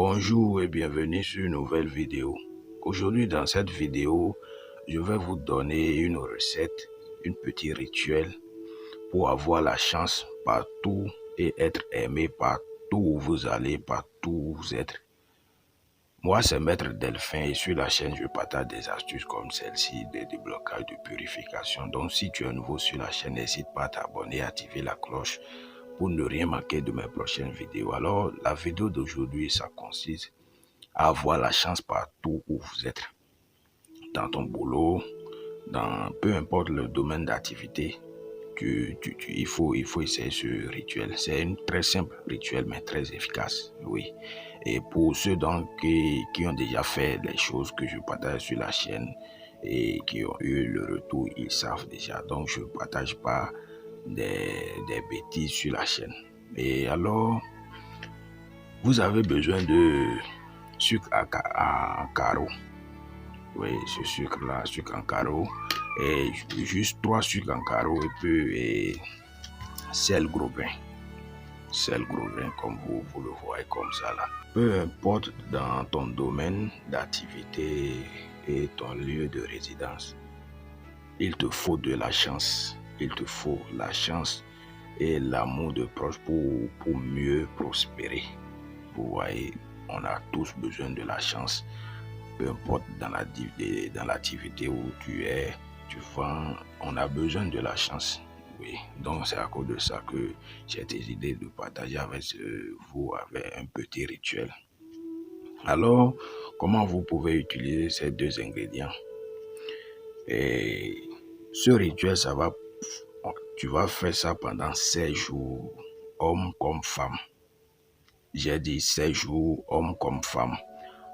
Bonjour et bienvenue sur une nouvelle vidéo. Aujourd'hui dans cette vidéo, je vais vous donner une recette, un petit rituel pour avoir la chance partout et être aimé partout où vous allez, partout où vous êtes. Moi c'est Maître Delphin et sur la chaîne je partage des astuces comme celle-ci, des déblocages de purification. Donc si tu es nouveau sur la chaîne, n'hésite pas à t'abonner et activer la cloche pour ne rien manquer de mes prochaines vidéos. Alors la vidéo d'aujourd'hui ça consiste à avoir la chance partout où vous êtes, dans ton boulot, dans peu importe le domaine d'activité. Il faut essayer ce rituel. C'est un très simple rituel mais très efficace, oui. Et pour ceux donc qui ont déjà fait les choses que je partage sur la chaîne et qui ont eu le retour, ils savent déjà. Donc je ne partage pas des bêtises sur la chaîne. Et alors, vous avez besoin de sucre en carreau. Oui, ce sucre-là, sucre en carreau. Et juste 3 sucres en carreau et sel gros grain. Sel gros grain comme vous le voyez comme ça là. Peu importe dans ton domaine d'activité et ton lieu de résidence, il te faut de la chance. Il te faut la chance et l'amour de proche pour mieux prospérer. Vous voyez, on a tous besoin de la chance. Peu importe dans l'activité où tu es, tu vends, on a besoin de la chance. Oui, donc c'est à cause de ça que j'ai décidé de partager avec vous avec un petit rituel. Alors, comment vous pouvez utiliser ces deux ingrédients? Et ce rituel, tu vas faire ça pendant 16 jours, homme comme femme. J'ai dit 16 jours, homme comme femme.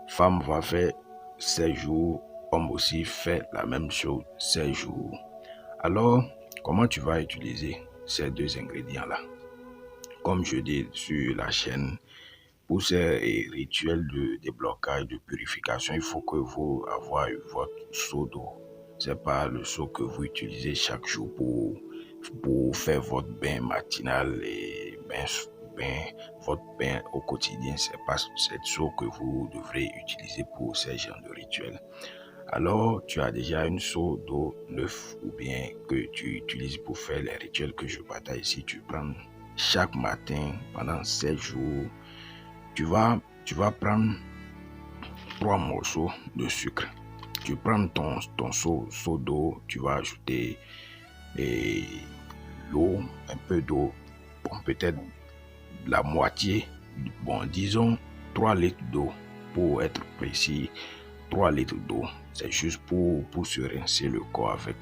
Femme va faire 16 jours, homme aussi fait la même chose 16 jours. Alors, comment tu vas utiliser ces deux ingrédients-là? Comme je dis sur la chaîne, pour ces rituels de déblocage, de purification, il faut que vous ayez votre seau d'eau. Ce n'est pas le seau que vous utilisez chaque jour pour faire votre bain matinal et votre bain au quotidien. Ce n'est pas cette seau que vous devrez utiliser pour ces genres de rituels. Alors, tu as déjà une seau d'eau neuf ou bien que tu utilises pour faire les rituels que je partage ici. Tu prends chaque matin pendant 7 jours. Tu vas prendre 3 morceaux de sucre. Tu prends ton seau d'eau, tu vas ajouter l'eau, un peu d'eau, bon, peut-être la moitié, bon, disons 3 litres d'eau pour être précis. 3 litres d'eau, c'est juste pour se rincer le corps avec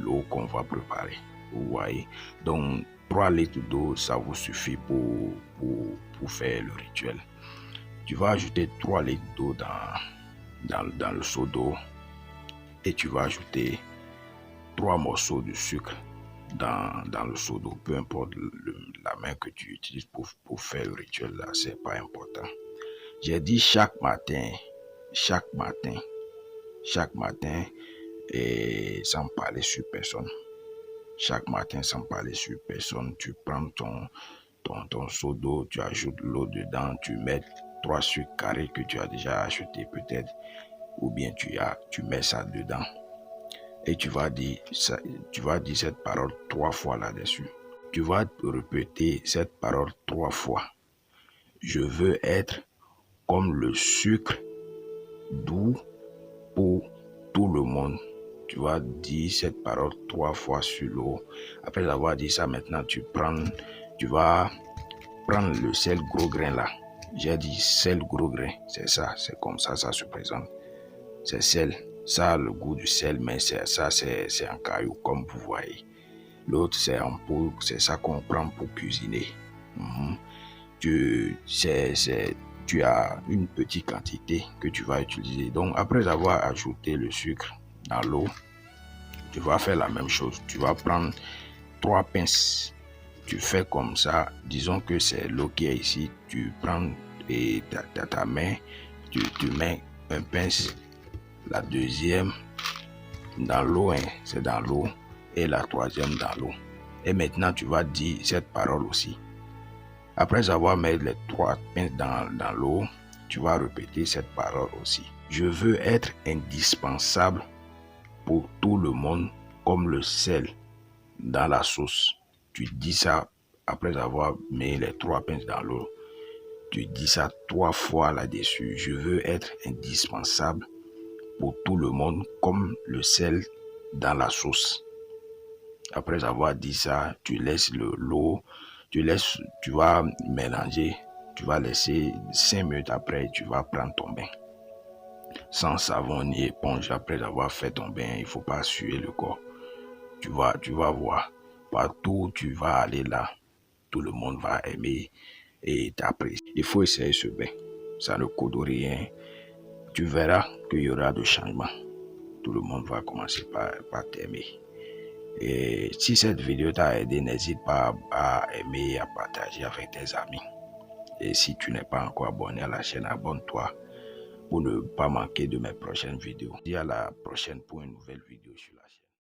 l'eau qu'on va préparer. Vous voyez, donc 3 litres d'eau, ça vous suffit pour faire le rituel. Tu vas ajouter 3 litres d'eau dans le seau d'eau et tu vas ajouter 3 morceaux de sucre dans le seau d'eau. Peu importe la main que tu utilises pour faire le rituel, là, c'est pas important. J'ai dit chaque matin, et sans parler sur personne. Chaque matin, sans parler sur personne, tu prends ton seau d'eau, tu ajoutes l'eau dedans, tu mets 3 sucres carrés que tu as déjà acheté peut-être, ou bien tu mets ça dedans. Et tu vas dire cette parole 3 fois là-dessus. Tu vas répéter cette parole 3 fois. Je veux être comme le sucre doux pour tout le monde. Tu vas dire cette parole 3 fois sur l'eau. Après avoir dit ça, maintenant tu vas prendre le sel gros grain là. J'ai dit sel gros grain, c'est ça, c'est comme ça se présente. C'est sel, ça a le goût du sel, mais c'est en caillou comme vous voyez. L'autre c'est en poudre, c'est ça qu'on prend pour cuisiner. Tu as une petite quantité que tu vas utiliser. Donc après avoir ajouté le sucre dans l'eau, tu vas faire la même chose. Tu vas prendre 3 pinces. Tu fais comme ça. Disons que c'est l'eau qui est ici. Tu prends ta main, tu mets un pince, la deuxième dans l'eau, c'est dans l'eau, et la troisième dans l'eau. Et maintenant tu vas dire cette parole aussi. Après avoir mis les 3 pinces dans l'eau, tu vas répéter cette parole aussi. Je veux être indispensable pour tout le monde comme le sel dans la sauce. Tu dis ça après avoir mis les 3 pinces dans l'eau. Tu dis ça 3 fois là-dessus. Je veux être indispensable pour tout le monde comme le sel dans la sauce. Après avoir dit ça, tu laisses l'eau, tu vas mélanger, tu vas laisser 5 minutes après, tu vas prendre ton bain. Sans savon ni éponge, après avoir fait ton bain, il ne faut pas suer le corps. Tu vas voir, partout où tu vas aller là, tout le monde va aimer et t'apprécier. Il faut essayer ce bain, ça ne coûte rien. Tu verras qu'il y aura de changements. Tout le monde va commencer par t'aimer. Et si cette vidéo t'a aidé, n'hésite pas à aimer et à partager avec tes amis. Et si tu n'es pas encore abonné à la chaîne, abonne-toi pour ne pas manquer de mes prochaines vidéos. Je te dis à la prochaine pour une nouvelle vidéo sur la chaîne.